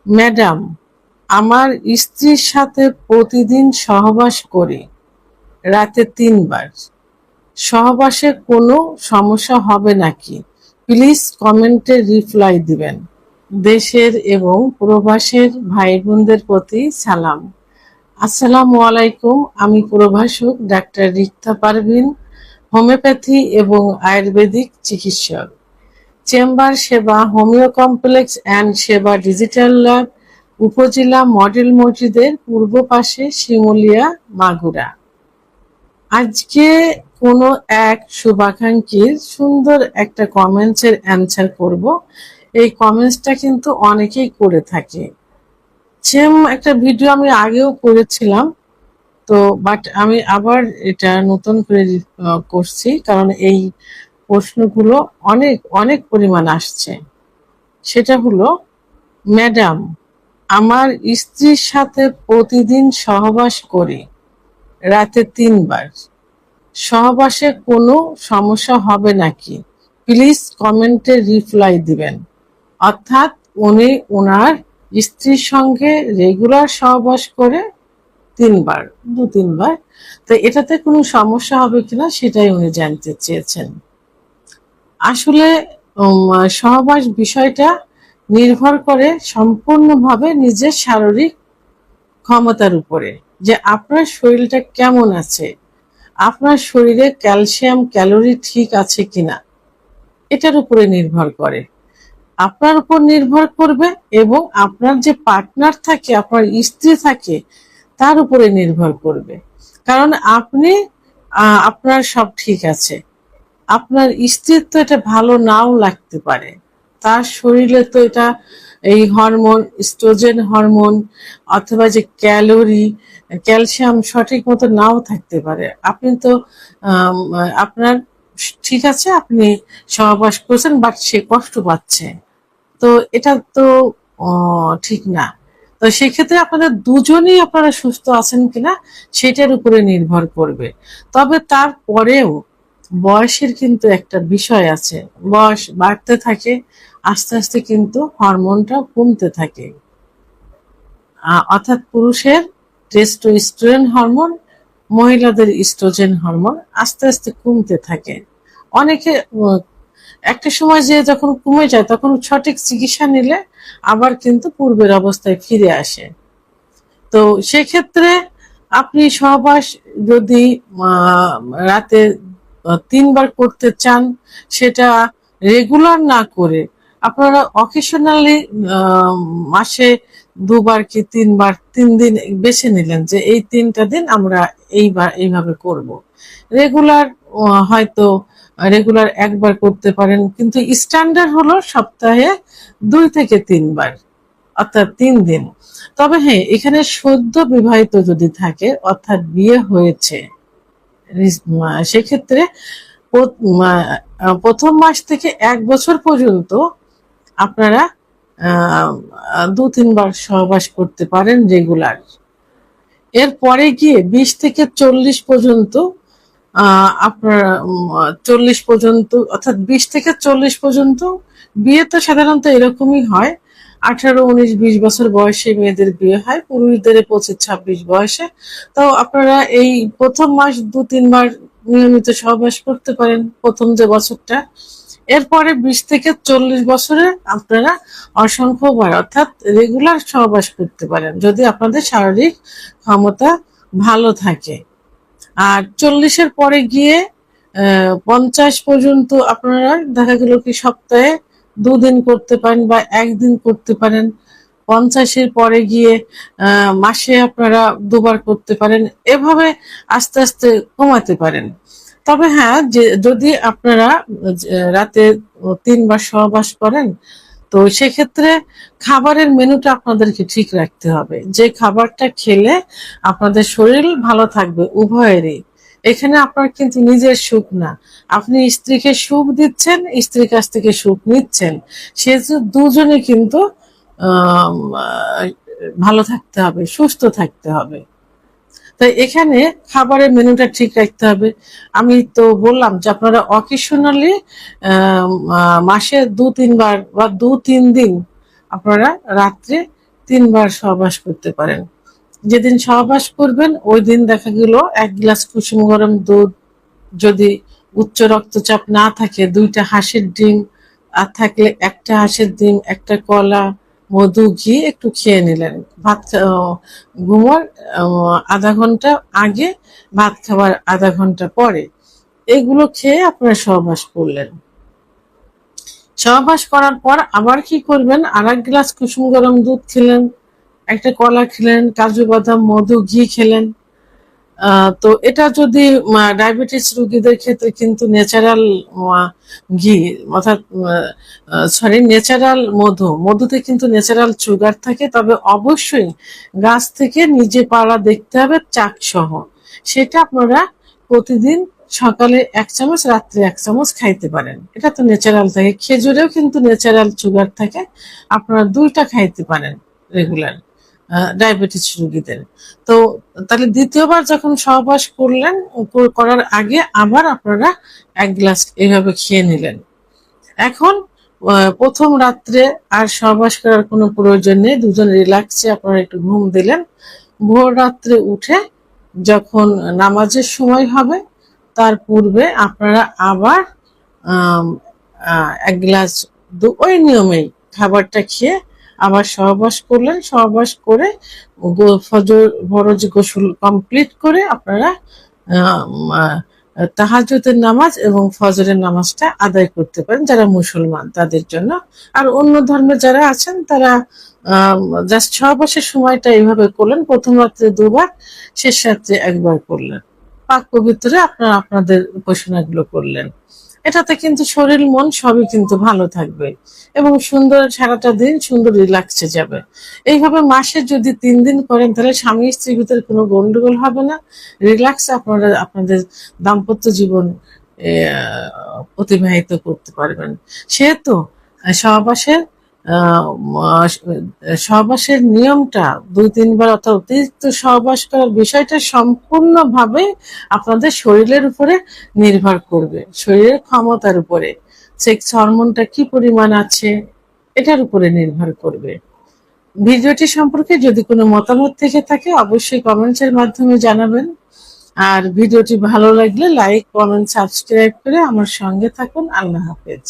Madam, আমার স্ত্রীর সাথে প্রতিদিন সহবাস করি, রাতে ৩ বার। সহবাসে কোনো সমস্যা হবে নাকি? প্লিজ কমেন্টে রিপ্লাই দিবেন। দেশের এবং প্রবাসের ভাই বোনদের প্রতি সালাম। আসসালামু আলাইকুম। আমি প্রভাষক ডাক্তার রিক্তা পারভিন, হোমিওপ্যাথি এবং আয়ুর্বেদিক চিকিৎসক। চেম্বার সেবা, হোমিও কমপ্লেক্স অ্যান্ড সেবা ডিজিটাল ল্যাব, উপজেলা মডেল মসজিদের পূর্ব পাশে, শিমুলিয়া, মাগুরা। আজকে কোনো এক শুভাকাঙ্ক্ষীর সুন্দর একটা কমেন্টসের অ্যান্সার করব। এই কমেন্টসটা কিন্তু অনেকেই করে থাকে। সেম একটা ভিডিও আমি আগেও করেছিলাম, তো বাট আমি আবার এটা নতুন করে করছি, কারণ এই প্রশ্নগুলো অনেক অনেক পরিমাণ আসছে। সেটা হলো, ম্যাডাম, আমার স্ত্রীর সাথে প্রতিদিন সহবাস করি, রাতে ৩ বার। সহবাসে কোনো সমস্যা হবে নাকি? প্লিজ কমেন্টে রিপ্লাই দিবেন। অর্থাৎ উনি ওনার স্ত্রীর সঙ্গে রেগুলার সহবাস করে ৩ বার, ২-৩ বার। তো এটাতে কোনো সমস্যা হবে কিনা সেটাই উনি জানতে চেয়েছেন। আসলে সহবাস বিষয়টা নির্ভর করে সম্পূর্ণভাবে নিজের শারীরিক ক্ষমতার উপরে, যে আপনার শরীরটা কেমন আছে, আপনার শরীরে ক্যালসিয়াম ক্যালোরি ঠিক আছে কিনা, এটার উপরে নির্ভর করে। আপনার উপর নির্ভর করবে এবং আপনার যে পার্টনার থাকে, আপনার স্ত্রী থাকে, তার উপরে নির্ভর করবে। কারণ আপনি আপনার সব ঠিক আছে, আপনার স্ত্রীর তো এটা ভালো নাও লাগতে পারে। তার শরীরে তো এটা এই হরমোন, স্ট্রোজেন হরমোন অথবা যে ক্যালোরি, ক্যালসিয়াম সঠিক মতো নাও থাকতে পারে। আপনি তো আপনার ঠিক আছে, আপনি সহবাস করছেন, বাট সে কষ্ট পাচ্ছে, তো এটা তো ঠিক না। তো সেক্ষেত্রে আপনারা দুজনেই আপনারা সুস্থ আছেন কিনা সেটার উপরে নির্ভর করবে। তবে তারপরেও বয়সের কিন্তু একটা বিষয় আছে। বয়স বাড়তে থাকে, আস্তে আস্তে কিন্তু হরমোনটা কমতে থাকে। অর্থাৎ পুরুষের টেস্টোস্টেরন হরমোন, মহিলাদের ইস্ট্রোজেন হরমোন আস্তে আস্তে কমতে থাকে। অনেকে একটা সময় যে যখন কমে যায়, তখন সঠিক চিকিৎসা নিলে আবার কিন্তু পূর্বের অবস্থায় ফিরে আসে। তো সেক্ষেত্রে আপনি সহবাস যদি রাতে ৩ বার করতে চান, সেটা রেগুলার না করে আপনারা অকেশনালি মাসে ২ বার কি ৩ বার, ৩ দিন বেছে নিলেন যে এই ৩টা দিন আমরা এইভাবে করব। রেগুলার হয়তো রেগুলার ১ বার করতে পারেন, কিন্তু স্ট্যান্ডার্ড হলো সপ্তাহে ২ থেকে ৩ বার, অর্থাৎ ৩ দিন। তবে হ্যাঁ, এখানে সদ্য বিবাহিত যদি থাকে, অর্থাৎ বিয়ে হয়েছে, সেক্ষেত্রে প্রথম মাস থেকে ১ বছর পর্যন্ত আপনারা ২-৩ বার সহবাস করতে পারেন রেগুলার। এরপরে গিয়ে ২০ থেকে ৪০ পর্যন্ত আপনার ৪০ পর্যন্ত, অর্থাৎ ২০ থেকে ৪০ পর্যন্ত বিয়ে তো সাধারণত এরকমই হয়। ১৮, ১৯, ২০ বছর বয়সে মেয়েদের বিয়ে হয়, পুরুষদের ২৫, ২৬ বয়সে। তো আপনারা এই প্রথম মাস ২-৩ বার নিয়মিত সহবাস করতে পারেন, প্রথম যে বছরটা। এরপরে ২০ থেকে ৪০ বছরে আপনারা অসংখ্যবার, অর্থাৎ রেগুলার সহবাস করতে পারেন, যদি আপনাদের শারীরিক ক্ষমতা ভালো থাকে। আর ৪০-এর পরে গিয়ে ৫০ পর্যন্ত আপনারা দেখা গেল কি সপ্তাহে ২ দিন করতে পারেন বা ১ দিন করতে পারেন। ৫০-এর পরে গিয়ে মাসে আপনারা ২ বার করতে পারেন। এভাবে আস্তে আস্তে কমাতে পারেন। তবে হ্যাঁ, যে যদি আপনারা রাতে ৩ বার সহবাস করেন, তো সেক্ষেত্রে খাবারের মেনুটা আপনাদেরকে ঠিক রাখতে হবে, যে খাবারটা খেলে আপনাদের শরীর ভালো থাকবে উভয়েরই। এখানে আপনার কিন্তু নিজের সুখ না, আপনি স্ত্রীকে সুখ দিচ্ছেন, স্ত্রীর কাছ থেকে সুখ নিচ্ছেন। সে দুজনে কিন্তু ভালো থাকতে হবে, সুস্থ থাকতে হবে। তাই এখানে খাবারের মেনুটা ঠিক রাখতে হবে। আমি তো বললাম যে আপনারা অকেশনালি মাসে ২-৩ বার বা ২-৩ দিন আপনারা রাত্রে 3 বার সহবাস করতে পারেন। যেদিন সহবাস করবেন ওই দিন দেখা গেল 1 গ্লাস কুসুম গরম দুধ, যদি উচ্চ রক্তচাপ না থাকে 2টা হাঁসের ডিম, আর থাকলে 1টা হাঁসের ডিম, 1টা কলা, মধু, ঘি একটু খেয়ে নিলেন। ভাত ঘুমার আধা ঘন্টা আগে, ভাত খাবার আধা ঘন্টা পরে এগুলো খেয়ে আপনারা সহবাস করলেন। সহবাস করার পর আবার কি করবেন, আর 1 গ্লাস কুসুম গরম দুধ খেলেন, 1টা কলা খেলেন, কাজু বাদাম, মধু, ঘি খেলেন। তো এটা যদি ডায়াবেটিস রোগীদের ক্ষেত্রে কিন্তু ন্যাচারাল ঘি, অর্থাৎ ন্যাচারাল মধুতে কিন্তু ন্যাচারাল সুগার থাকে, তবে অবশ্যই গাছ থেকে নিজে পাড়া দেখতে হবে চাক সহ। সেটা আপনারা প্রতিদিন সকালে 1 চামচ, রাত্রে 1 চামচ খাইতে পারেন। এটা তো ন্যাচারাল থাকে। খেজুরেও কিন্তু ন্যাচারাল সুগার থাকে, আপনারা 2টা খাইতে পারেন রেগুলার ডায়াবেটিস রোগীদের। তো তাহলে দ্বিতীয়বার যখন সহবাস করলেন, করার আগে আবার আপনারা 1 গ্লাস এইভাবে খেয়ে নিলেন। এখন প্রথম রাত্রে আর সহবাস করার কোনো প্রয়োজন নেই, দুজন রিল্যাক্সে আপনারা একটু ঘুম দিলেন। ভোর রাত্রে উঠে যখন নামাজের সময় হবে তার পূর্বে আপনারা আবার 1 গ্লাস ওই নিয়মেই খাবারটা খেয়ে আবার সহবাস করলেন। সহবাস করে ফরজ গোসল কমপ্লিট করে আপনারা তাহাজ্জুদের নামাজ এবং ফজরের নামাজটা আদায় করতে পারেন যারা মুসলমান তাদের জন্য। আর অন্য ধর্মে যারা আছেন তারা জাস্ট সহবাসের সময়টা এইভাবে করলেন, প্রথম রাত্রে 2বার, শেষ রাত্রে 1বার করলেন। পাক পবিত্রে আপনারা আপনাদের উপাসনাগুলো করলেন। এটাতে কিন্তু শরীর মন সবই কিন্তু ভালো থাকবে এবং সুন্দর সারাটা দিন সুন্দর রিল্যাক্সে যাবে। এইভাবে মাসে যদি 3 দিন করেন তাহলে স্বামী স্ত্রীর ভিতরে কোনো গন্ডগোল হবে না, রিল্যাক্সে আপনারা আপনাদের দাম্পত্য জীবন অতিবাহিত করতে পারবেন। সেহেতু সহবাসের সহবাসের নিয়মটা 2-3 বার অথবা অতিরিক্ত সহবাস করার বিষয়টা সম্পূর্ণভাবে আপনাদের শরীরের উপরে নির্ভর করবে, শরীরের ক্ষমতার উপরে, সেক্স হরমোনটা কি পরিমাণ আছে এটার উপরে নির্ভর করবে। ভিডিওটি সম্পর্কে যদি কোনো মতামত থেকে থাকে অবশ্যই কমেন্টসের মাধ্যমে জানাবেন। আর ভিডিওটি ভালো লাগলে লাইক, কমেন্ট, সাবস্ক্রাইব করে আমার সঙ্গে থাকুন। আল্লাহ হাফেজ।